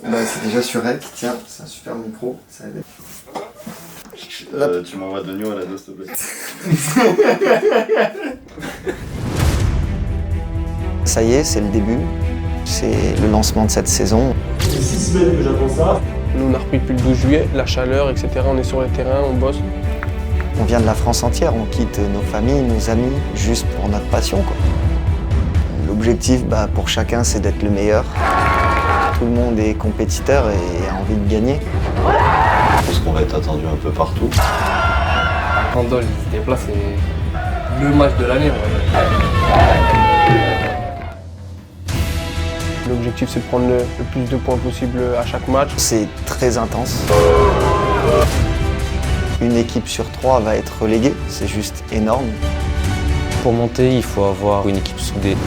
Bah, c'est déjà sur Rec, tiens, c'est un super micro, ça aide. Tu m'envoies d'oignons à la dose, s'il te plaît. Ça y est, c'est le début, c'est le lancement de cette saison. Ça fait 6 semaines que j'attends ça. Nous, on a repris depuis le 12 juillet, la chaleur, etc. On est sur le terrain, on bosse. On vient de la France entière, on quitte nos familles, nos amis, juste pour notre passion, quoi. L'objectif, pour chacun, c'est d'être le meilleur. Tout le monde est compétiteur et a envie de gagner. Je pense qu'on va être attendu un peu partout. Bandol, il se déplace, c'est le match de l'année. L'objectif, c'est de prendre le plus de points possible à chaque match. C'est très intense. Une équipe sur 3 va être reléguée, c'est juste énorme. Pour monter, il faut avoir une équipe soudée.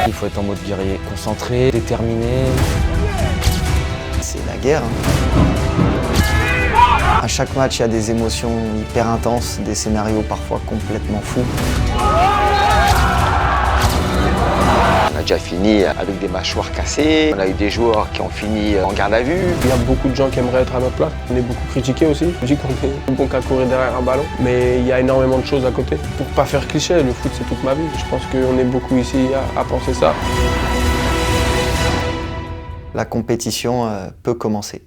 Il faut être en mode guerrier, concentré, déterminé. C'est la guerre. À chaque match, il y a des émotions hyper intenses, des scénarios parfois complètement fous. On a déjà fini avec des mâchoires cassées, on a eu des joueurs qui ont fini en garde à vue. Il y a beaucoup de gens qui aimeraient être à notre place. On est beaucoup critiqués aussi. On dit qu'on est bon qu'à courir derrière un ballon. Mais il y a énormément de choses à côté. Pour pas faire cliché, le foot c'est toute ma vie. Je pense qu'on est beaucoup ici à penser ça. La compétition peut commencer.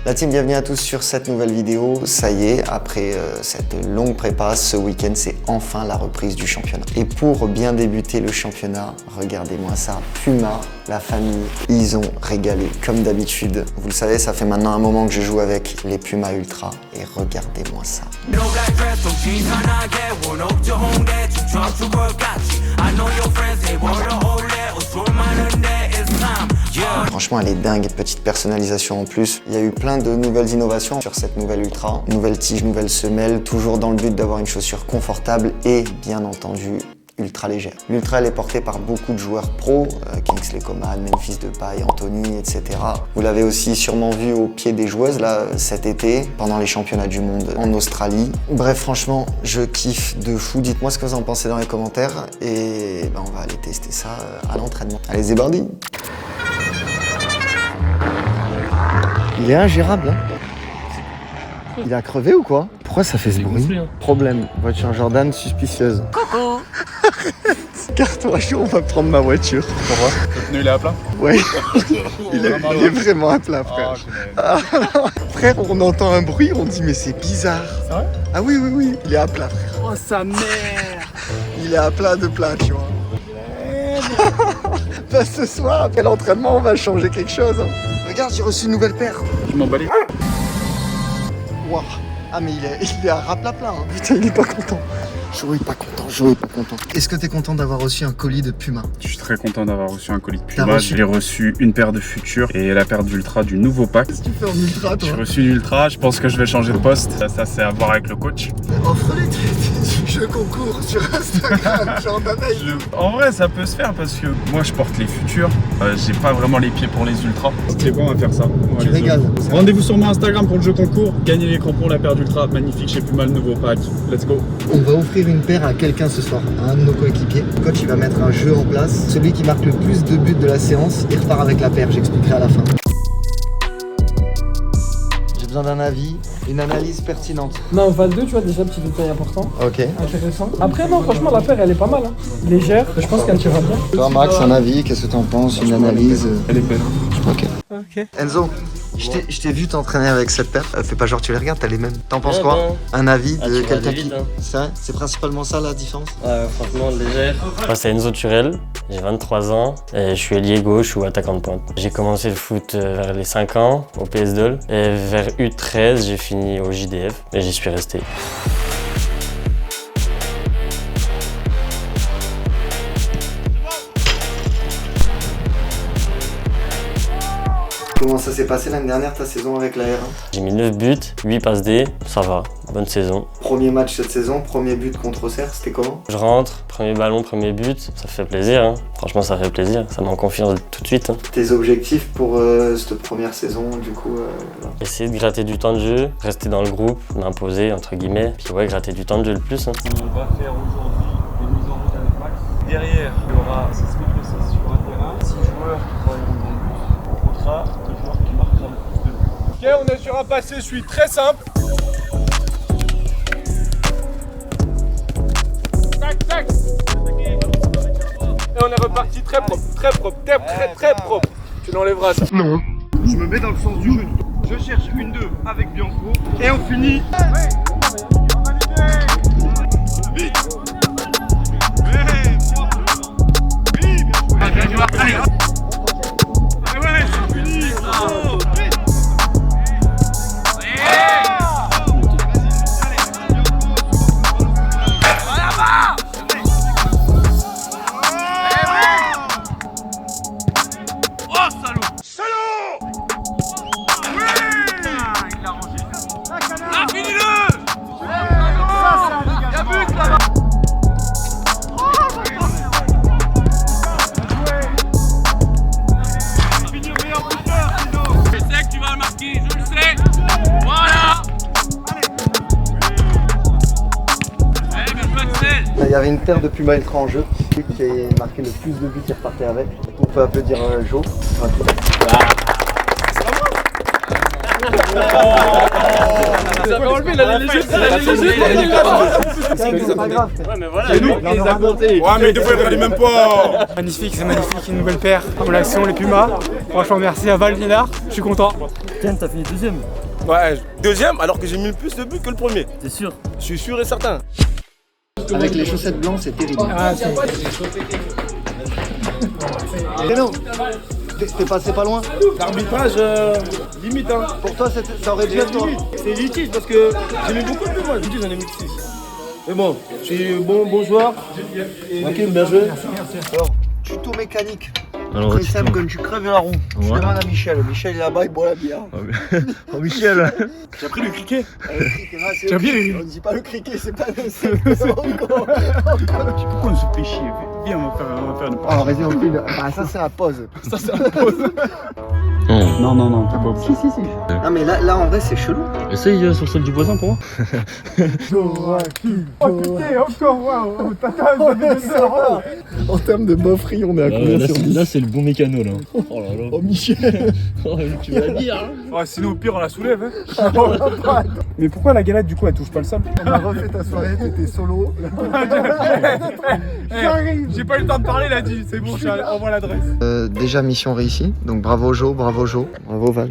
La team, bienvenue à tous sur cette nouvelle vidéo. Ça y est, après cette longue prépa, ce week-end, c'est enfin la reprise du championnat. Et pour bien débuter le championnat, regardez-moi ça, Puma, la famille, ils ont régalé comme d'habitude. Vous le savez, ça fait maintenant un moment que je joue avec les Puma Ultra et regardez-moi ça. Franchement, elle est dingue, petite personnalisation en plus. Il y a eu plein de nouvelles innovations sur cette nouvelle Ultra. Nouvelle tige, nouvelle semelle, toujours dans le but d'avoir une chaussure confortable et bien entendu ultra légère. L'Ultra, elle est portée par beaucoup de joueurs pros, Kingsley Coman, Memphis Depay, Anthony, etc. Vous l'avez aussi sûrement vu au pied des joueuses là cet été, pendant les championnats du monde en Australie. Bref, franchement, je kiffe de fou. Dites-moi ce que vous en pensez dans les commentaires et on va aller tester ça à l'entraînement. Allez, c'est parti! Il est ingérable, hein. Il a crevé ou quoi? Pourquoi ça fait ce bruit? Problème, voiture Jordan suspicieuse. Coucou. Garde-toi chaud, on va prendre ma voiture. Pourquoi? Le pneu il est à plat? Ouais. il est vraiment à plat, frère. Frère, on entend un bruit, on dit mais c'est bizarre. C'est vrai? Ah oui, il est à plat, frère. Oh sa mère. Il est à plat de plat, tu vois. Ce soir, après l'entraînement, on va changer quelque chose. Regarde, j'ai reçu une nouvelle paire. Je m'en bats les... Waouh. Ah mais il est à raplapla, hein. Putain, il est pas content. Joe est pas content. Est-ce que t'es content d'avoir reçu un colis de Puma? Je suis très content d'avoir reçu un colis de Puma. J'ai reçu une paire de Future et la paire d'Ultra du nouveau pack. Qu'est-ce que tu fais en Ultra, toi? J'ai reçu une Ultra, je pense que je vais changer de poste. Ça c'est à voir avec le coach. Offre-les tes jeux concours sur Instagram, Jordan. En vrai, ça peut se faire parce que moi je porte les Futures. J'ai pas vraiment les pieds pour les Ultras. C'est bon, on va faire ça. Tu régales. Rendez-vous sur mon Instagram pour le jeu concours. Gagnez les crampons, la paire d'Ultra. Magnifique chez Puma, le nouveau pack. Let's go. On va offrir une paire à quelqu'un ce soir, à un de nos coéquipiers. Le coach, il va mettre un jeu en place. Celui qui marque le plus de buts de la séance, il repart avec la paire. J'expliquerai à la fin. J'ai besoin d'un avis, une analyse pertinente. Non, Val 2, tu vois, déjà, petit détail important. Ok. Intéressant. Après, non, franchement, la paire, elle est pas mal. Hein. Légère, je pense qu'elle tira bien. Toi, Max, un avis, qu'est-ce que t'en penses? Une analyse? Elle est belle. Ok. Enzo, je t'ai vu t'entraîner avec cette paire. Fais pas genre tu les regardes, t'as les mêmes. T'en penses quoi? Un avis de quelqu'un qui... C'est principalement ça la différence? Franchement, légère. Moi, c'est Enzo Turel, j'ai 23 ans et je suis ailier gauche ou attaquant de pointe. J'ai commencé le foot vers les 5 ans au PS Dole et vers U13, j'ai fini au JDF et j'y suis resté. Comment ça s'est passé l'année dernière, ta saison avec la R1? J'ai mis 9 buts, 8 passes D, ça va, bonne saison. Premier match cette saison, premier but contre Auxerre, c'était comment? Je rentre, premier ballon, premier but, ça fait plaisir, hein. Franchement ça fait plaisir, ça met en confiance tout de suite. Hein. Tes objectifs pour cette première saison, du coup Essayer de gratter du temps de jeu, rester dans le groupe, m'imposer entre guillemets, puis ouais, gratter du temps de jeu le plus. Hein. On va faire aujourd'hui des mises en route avec Max. Derrière, il y aura 6 contre 6 sur un terrain, 6 joueurs qui travailleront dans le but, contre le joueur qui marquera le plus de buts. Ok, on est sur un passé, je suis très simple. Tac, tac. Et on est reparti très propre, très propre. Tu l'enlèveras ça. Non. Je me mets dans le sens du jeu. Je cherche une 2 avec Bianco et on finit. Ouais. Vite. Allez, ouais, c'est fini. Oh, vite. Il y avait une paire de Puma Ultra en jeu, qui a marqué le plus de buts qui repartait avec. On peut applaudir Jo. Ça va enlever la légende. C'est pas grave. Ouais, mais voilà, c'est nous qui les a comptés. Ouais, mais des fois, il ne même pas. Magnifique, c'est magnifique, une nouvelle paire. Pour l'action, les Pumas. Franchement, merci à Val Lienard, je suis content. Tiens, t'as fini deuxième. Ouais, deuxième alors que j'ai mis le plus de buts que le premier. T'es sûr? Je suis sûr et certain. Avec les chaussettes blanches, c'est terrible. Ah, c'est... Mais non, t'es passé pas loin. L'arbitrage, limite, hein. Pour toi, ça aurait dû être toi. C'est litige parce que j'ai mis beaucoup de buts, moi. Je dis, j'en ai mis 6. Mais bon, je suis bon joueur. Ok, bien joué. Alors, tuto mécanique. Très simple, quand tu crèves la roue, tu demandes à Michel. Michel est là-bas, il boit la bière. Oh, Michel. J'ai appris le criquet. Tu as bien On ne dit pas le criquet, c'est pas le Pourquoi on se fait chier? Viens, on va faire une pause. Alors, vas-y, on fait Ah, ça, c'est la pause. Ça, c'est la pause. Non, t'es pas obligé. Si. Non, mais là, en vrai, c'est chelou. Essaye sur celle du voisin pour moi. Oh putain, encore, waouh. En termes de bofferie, on est à combien sur 10? Là, c'est le bon mécano, là. Oh là là. Oh, Michel. Tu vas la dire, hein. Oh, sinon, au pire, on la soulève, hein. Mais pourquoi la galette, du coup, elle touche pas le sol? On a refait ta soirée, t'étais solo. J'ai pas eu le temps de parler, il a dit. C'est bon, envoie l'adresse. Déjà, mission réussie. Donc, bravo Jo, bravo Val.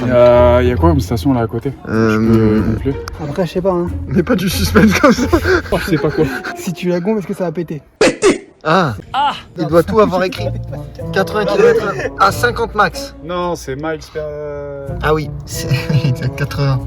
Il y a quoi comme station là à côté? Je peux gonfler? Après, je sais pas, hein. Mais pas du suspense comme ça. Oh, je sais pas quoi. Si tu la gonfles, est-ce que ça va péter? Ah, il doit tout avoir écrit. 80 km/h à 50 max. Non, c'est miles per... Ah oui, c'est 80.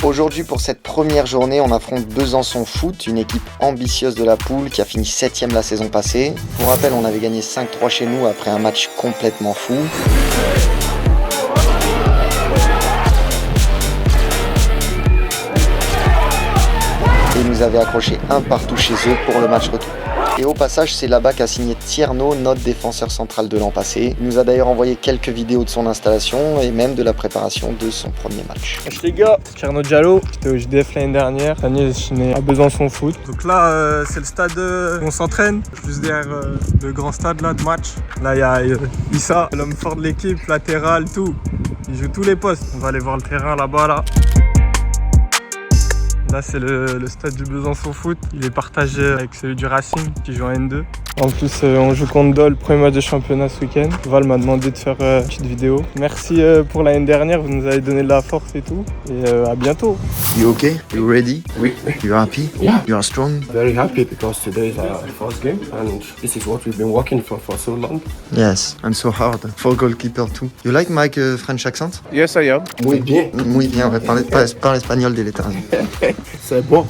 Aujourd'hui, pour cette première journée, on affronte Besançon Foot, une équipe ambitieuse de la poule qui a fini 7ème la saison passée. Pour rappel, on avait gagné 5-3 chez nous après un match complètement fou. Et ils nous avaient accroché un partout chez eux pour le match retour. Et au passage, c'est là-bas qu'a signé Tierno, notre défenseur central de l'an passé. Il nous a d'ailleurs envoyé quelques vidéos de son installation et même de la préparation de son premier match. Wesh les gars, c'est Tierno Diallo, j'étais au JDF l'année dernière. Cette année, je suis né à Besançon Foot. Donc là, c'est le stade où on s'entraîne, juste derrière le grand stade là, de match. Là, il y a Issa, l'homme fort de l'équipe, latéral, tout. Il joue tous les postes. On va aller voir le terrain là-bas, là. Là, c'est le stade du Besançon Foot. Il est partagé avec celui du Racing qui joue en N2. En plus, on joue contre Dole, premier match de championnat ce week-end. Val m'a demandé de faire une petite vidéo. Merci pour l'année dernière, vous nous avez donné de la force et tout. Et à bientôt. You okay? You ready? Oui. You happy? Yeah. You are strong? Very happy because today is our first game and this is what we've been working for so long. Yes, and so hard. For goalkeeper too. You like my French accent? Yes, I am. Muy bien. Muy bien, on va parler espagnol dès l'état. C'est bon.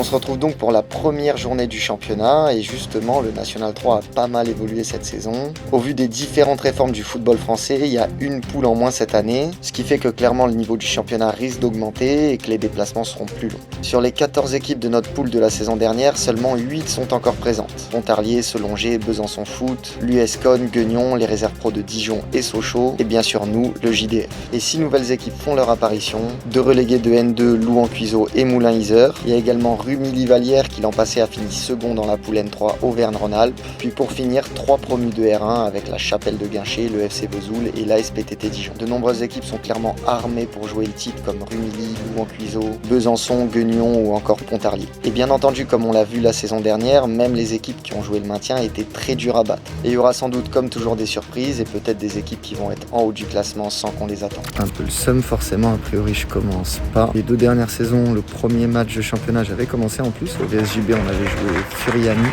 On se retrouve donc pour la première journée du championnat et justement le National 3 a pas mal évolué cette saison. Au vu des différentes réformes du football français, il y a une poule en moins cette année, ce qui fait que clairement le niveau du championnat risque d'augmenter et que les déplacements seront plus longs. Sur les 14 équipes de notre poule de la saison dernière, seulement 8 sont encore présentes. Pontarlier, Selongé, Besançon Foot, l'US-Con, Guignon, les réserves pro de Dijon et Sochaux et bien sûr nous, le JDF. Et 6 nouvelles équipes font leur apparition, 2 relégués de N2, Louan-Cuiseaux et Moulins-Isère. Il y a également Rumilly-Vallière qui l'an passé a fini second dans la poule N3 Auvergne-Rhône-Alpes. Puis pour finir, 3 promus de R1 avec la Chapelle de Guinchay, le FC Vesoul et l'ASPTT Dijon. De nombreuses équipes sont clairement armées pour jouer le titre comme Rumilly, Louan-Cuiseaux, Besançon, Guignon ou encore Pontarlier. Et bien entendu, comme on l'a vu la saison dernière, même les équipes qui ont joué le maintien étaient très dures à battre. Et il y aura sans doute comme toujours des surprises et peut-être des équipes qui vont être en haut du classement sans qu'on les attende. Un peu le seum forcément, a priori je commence pas. Les 2 dernières saisons, le premier match de championnat j'avais commencé en plus. Au VSJB on avait joué Furiani.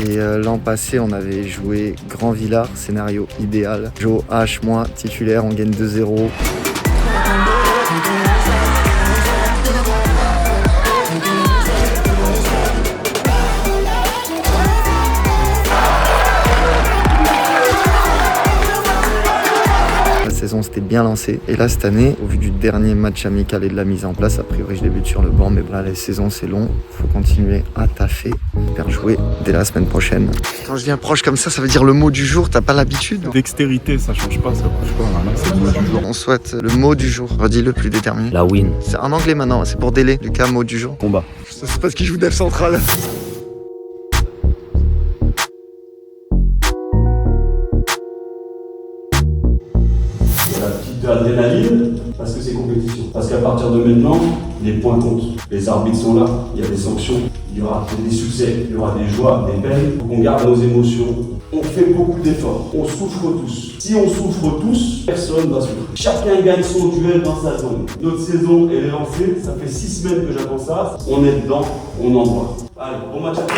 Et l'an passé, on avait joué Grand Villard, scénario idéal. Joe H, moi, titulaire, on gagne 2-0. La saison s'était bien lancée et là cette année, au vu du dernier match amical et de la mise en place, a priori je débute sur le banc, mais voilà, la saison c'est long, faut continuer à taffer, faire jouer dès la semaine prochaine. Quand je viens proche comme ça veut dire le mot du jour, t'as pas l'habitude? Dextérité, ça change pas, ça bouge pas, maintenant c'est le mot du jour. On souhaite le mot du jour, redis-le plus déterminé. La win. C'est en anglais maintenant, c'est pour délai. Lucas, mot du jour. Combat. C'est parce qu'il joue Dev Central. De l'adrénaline, parce que c'est compétition. Parce qu'à partir de maintenant, les points comptent. Les arbitres sont là, il y a des sanctions, il y aura des succès, il y aura des joies, des peines. Il faut qu'on garde nos émotions. On fait beaucoup d'efforts, on souffre tous. Si on souffre tous, personne ne va souffrir. Chacun gagne son duel dans sa zone. Notre saison, elle est lancée, ça fait 6 semaines que j'attends ça. On est dedans, on envoie. Allez, bon match à tous.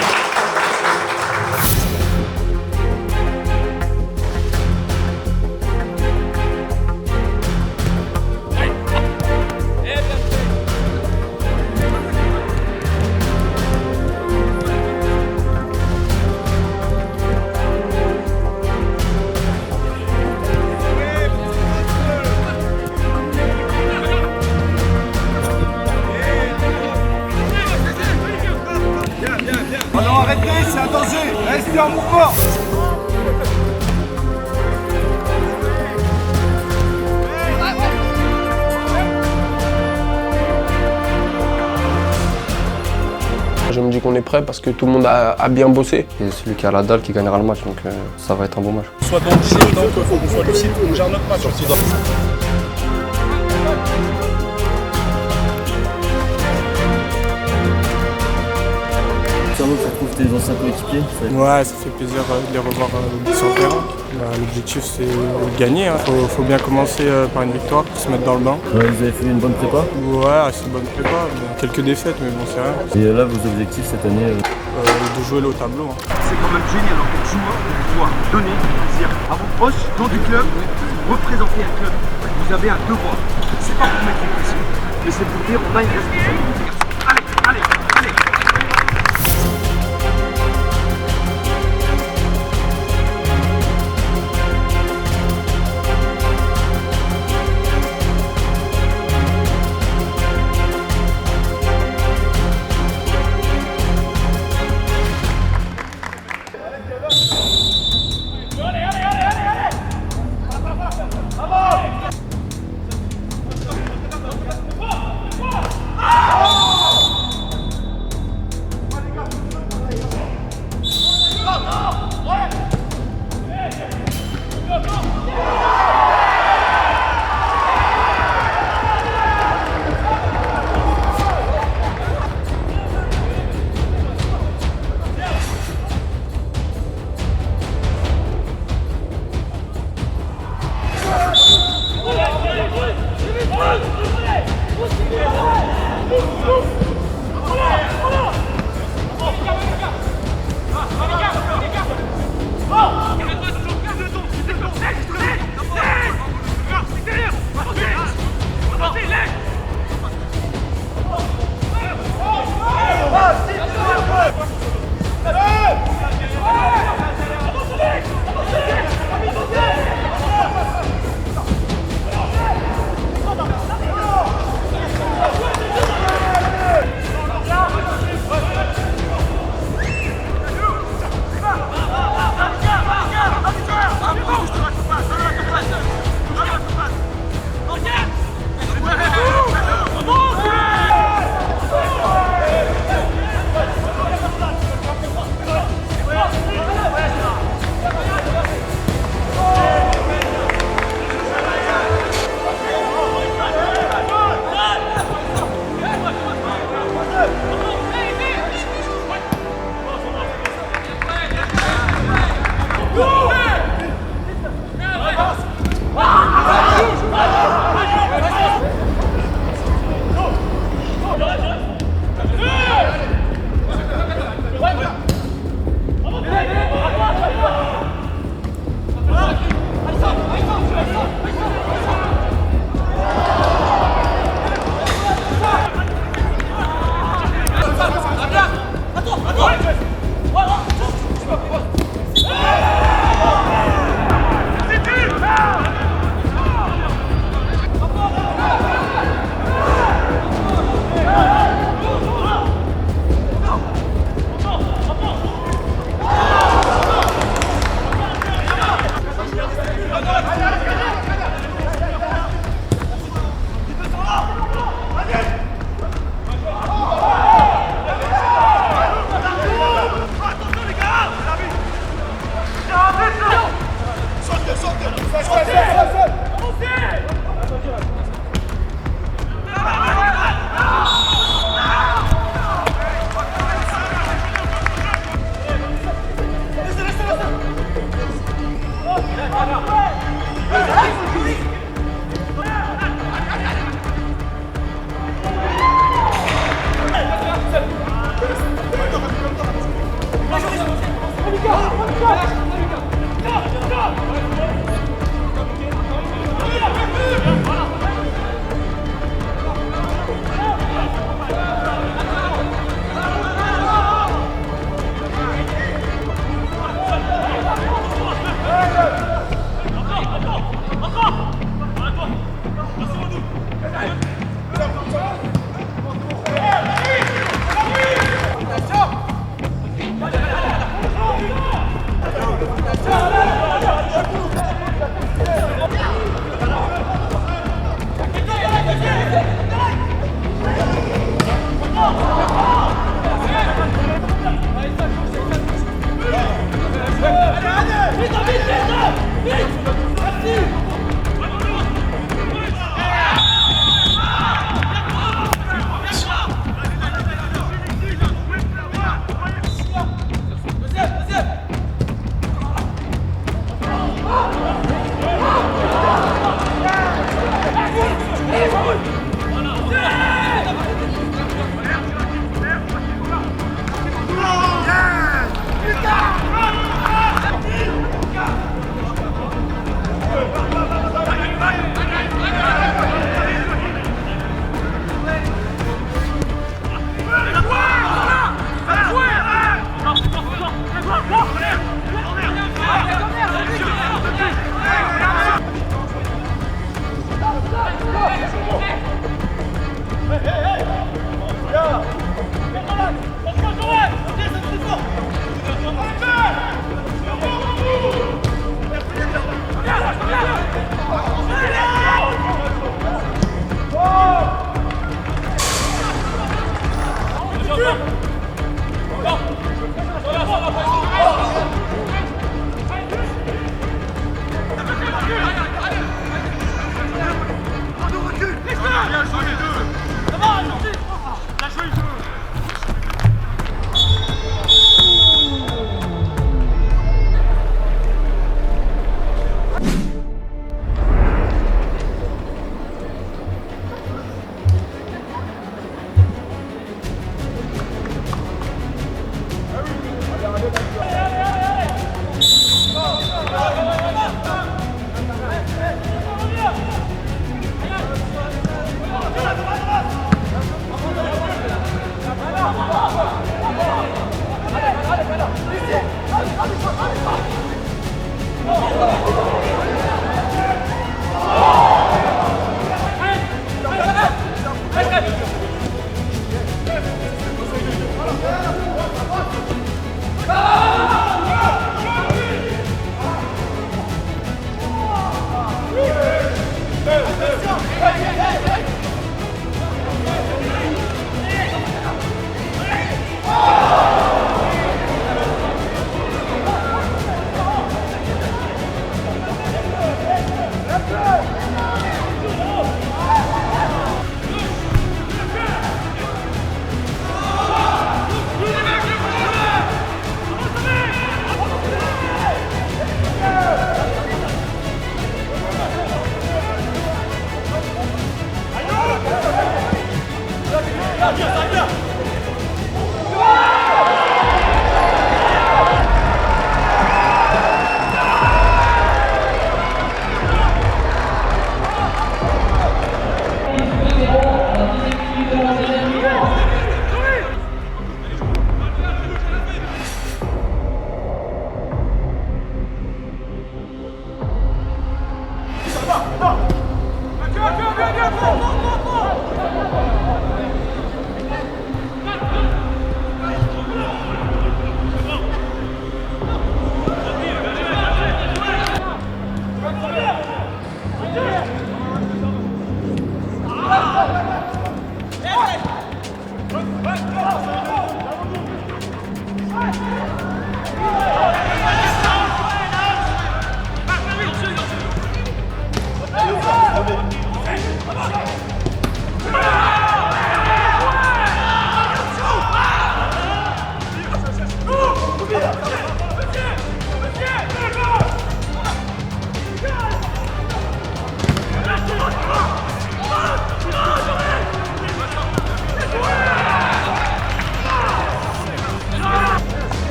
Non, arrêtez, c'est un danger. Restez en mouvement. Je me dis qu'on est prêt parce que tout le monde a bien bossé. Et celui qui a la dalle qui gagnera le match, donc ça va être un bon match. Soit dans le jeu, donc il faut qu'on soit lucide, qu'on gère notre match aussi. C'est un peu pour profiter des anciens coéquipiers. Ouais, ça fait plaisir de les revoir sur le terrain. L'objectif c'est gagner, hein. Faut bien commencer par une victoire, se mettre dans le bain. Vous avez fait une bonne prépa? Ouais, assez bonne prépa, bon, quelques défaites mais bon c'est rien. Et là vos objectifs cette année De jouer le haut tableau. Hein. C'est quand même génial en tant que joueur de pouvoir donner du plaisir à vos proches, dans du club, représenter un club. Vous avez un devoir. C'est pas pour mettre en pression, mais c'est pour dire on a une responsabilité. Allez, allez, allez. Ah!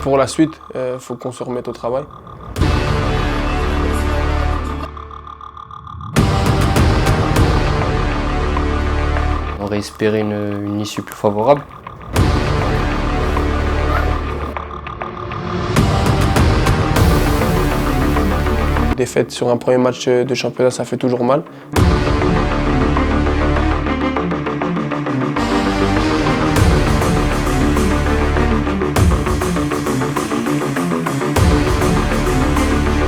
Pour la suite, faut qu'on se remette au travail. On aurait espéré une issue plus favorable. Défaite sur un premier match de championnat, ça fait toujours mal.